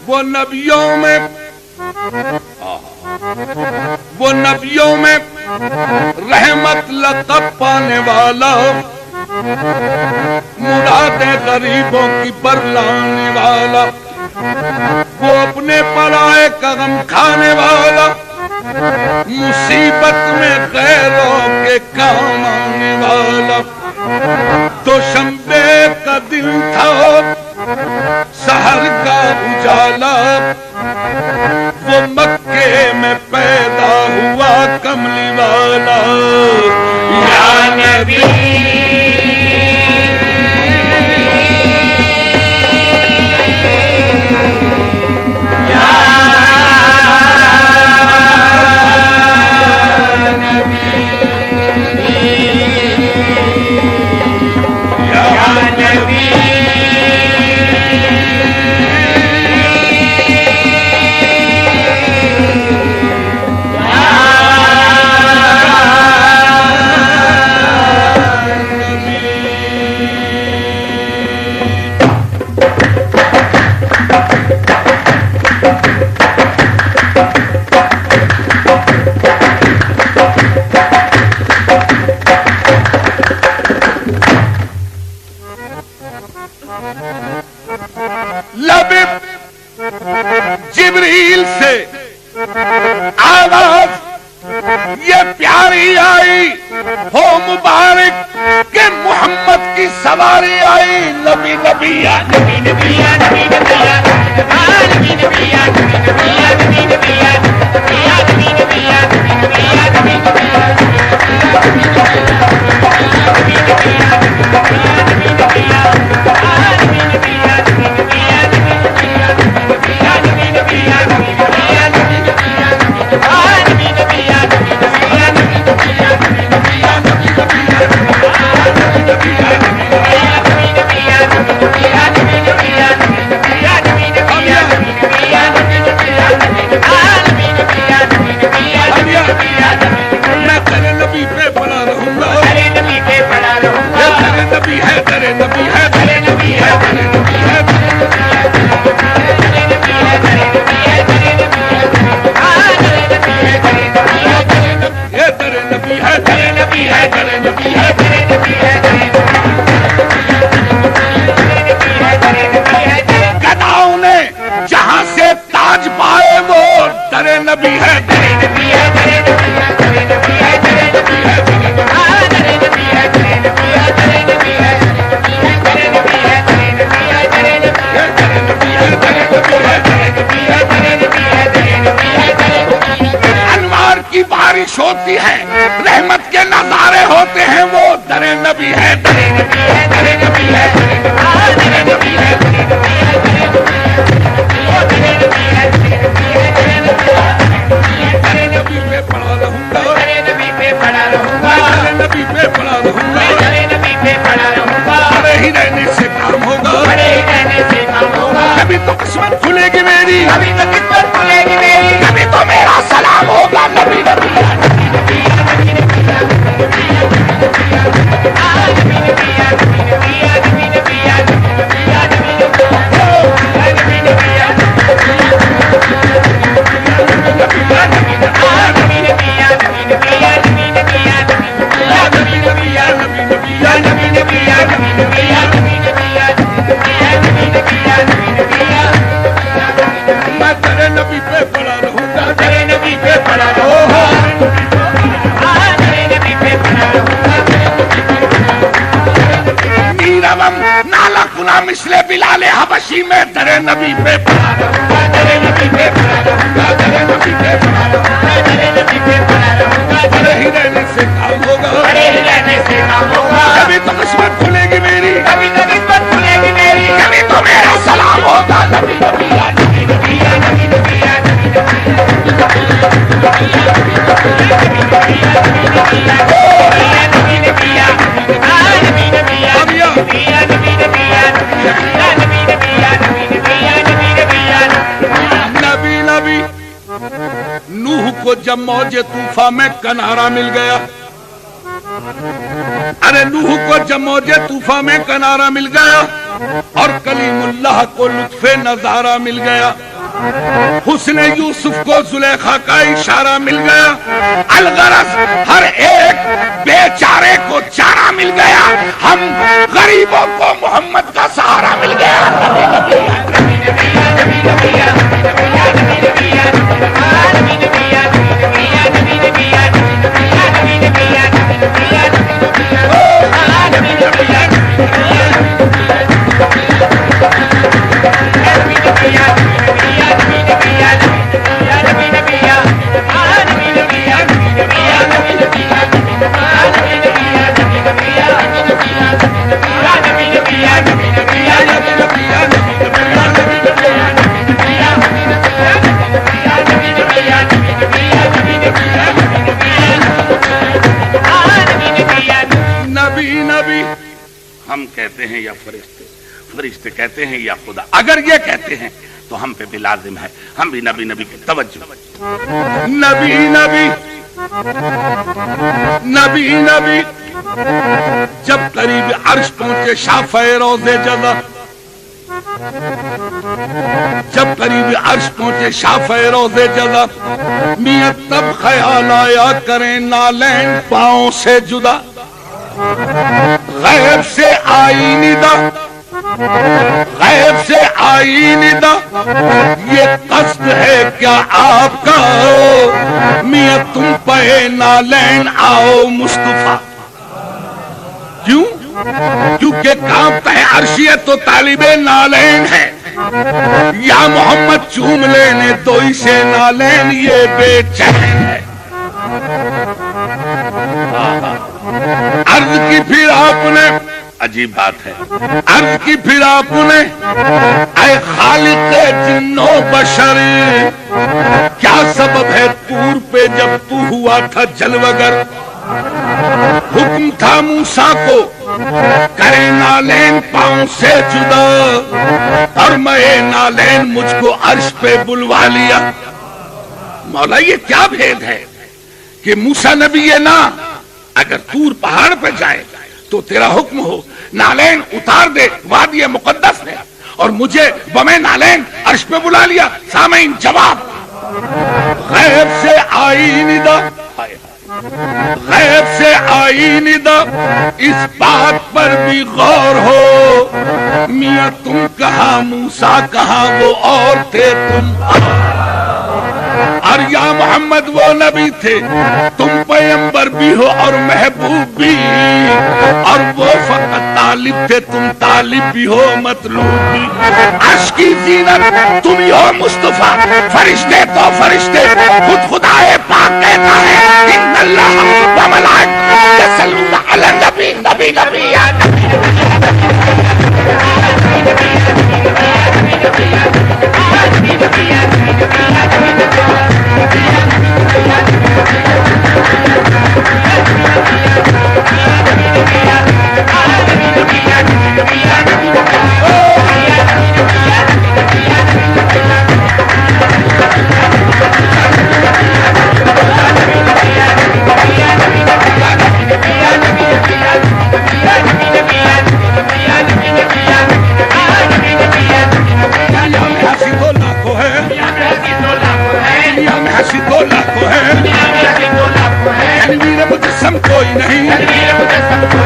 وہ نبیوں میں رحمت لقب پانے والا، مرادیں غریبوں کی برلانے والا، وہ اپنے پرائے کا غم کھانے والا، مصیبت میں غیروں کے کام آنے والا۔ دوشنبے کا دن تھا، سحر کا اجالا، وہ مکے میں پیدا ہوا کملی والا۔ یا نبی جبریل سے آواز یہ پیاری آئی، ہو مبارک کہ محمد کی سواری آئی۔ نبی نبی یا نبی نبی یا نبی نبی یا نبی نبی یا نبی نبی یا نبی نبی یا نبی نبی یا نبی یا نبی نبی ہوتی ہے، رحمت کے نظارے ہوتے ہیں، وہ در نبی ہے، در نبی ہے، در نبی ہے، در نبی ہے، در نبی پہ پڑا رہوں گا، در نبی پہ پڑا رہوں گا، در نبی پہ پڑا رہوں گا، در نبی پہ پڑا رہوں گا، بڑے ہی رہنے سے کام ہوگا، بڑے ہی رہنے سے کام ہوگا، کبھی تو قسمت کھلے گی میری، کبھی تو قسمت کھلے گی میری، کبھی تو میرا سلام ہوگا، نبی نبی ہے۔ مثل بلال حبشی میں در نبی پہ پڑا رہوں گا، در نبی پہ پڑا رہوں گا، در نبی پہ پڑا رہوں گا، در نبی پہ پڑا رہوں گا، بڑے ہی رہنے سے کام ہوگا، بڑے ہی رہنے سے کام ہوگا، کبھی تو قسمت کھلے گی میری، کبھی تو قسمت کھلے گی میری، کبھی تو میرا سلام ہوگا، نبی نبی یا نبی نبی یا نبی نبی یا نبی نوح کو جب موج طوفان میں کنارہ مل گیا، ارے نوح کو جب موج طوفان میں کنارہ مل گیا اور کلیم اللہ کو لطف نظارہ مل گیا، حسن یوسف کو زلیخا کا اشارہ مل گیا، الغرض ہر ایک بیچارے کو چارہ مل گیا، ہم غریبوں کو محمد کا سہارا مل گیا۔ ہم کہتے ہیں یا فرشتے، فرشتے کہتے ہیں یا خدا، اگر یہ کہتے ہیں تو ہم پہ بھی لازم ہے ہم بھی نبی نبی کی توجہ، نبی نبی نبی نبی۔ جب قریب عرش پہنچے شافع روضے جزا، جب قریب عرش پہنچے شافع روضے جزا، میاں تب خیال آیا کریں نالین پاؤں سے جدا، غیب سے آئی ندا، غیب سے آئی ندا، یہ قصد ہے کیا آپ کا میاں تم پہ نالین آؤ مصطفیٰ؟ کیوں؟ کیونکہ کانپتا ہے عرشیت تو طالب نالین ہے، یا محمد چوم لینے تو اسے نالین یہ بے چین ہے۔ عرض کی پھر آپ نے، عجیب بات ہے، عرض کی پھر آپ نے اے خالق جن و بشر، کیا سبب ہے طور پہ جب تو ہوا تھا جلوگر؟ حکم تھا موسیٰ کو کرے نالین پاؤں سے جدا، اور میں نالین مجھ کو عرش پہ بلوا لیا۔ مولا یہ کیا بھید ہے کہ موسیٰ نبی یہ نہ اگر طور پہاڑ پہ جائے تو تیرا حکم ہو نالین اتار دے، وادی مقدس ہے، اور مجھے بمیں نالین عرش پہ بلا لیا۔ سامعین جواب، غیب سے آئی ندا، غیب سے آئی ندا، اس بات پر بھی غور ہو، میاں تم کہاں موسیٰ کہاں وہ اور تھے تم، اور یا محمد وہ نبی تھے تم پیغمبر بھی ہو اور محبوب بھی، اور وہ فقط طالب تھے تم طالب بھی ہو مطلوب بھی۔ عرش کی زینت تم ہی ہو مصطفیٰ، فرشتے تو فرشتے، خود خدائے پاک کہتا ہے ان اللہ و ملائکۃہ یصلون علی النبی، نبی نبی یا کوئی نہیں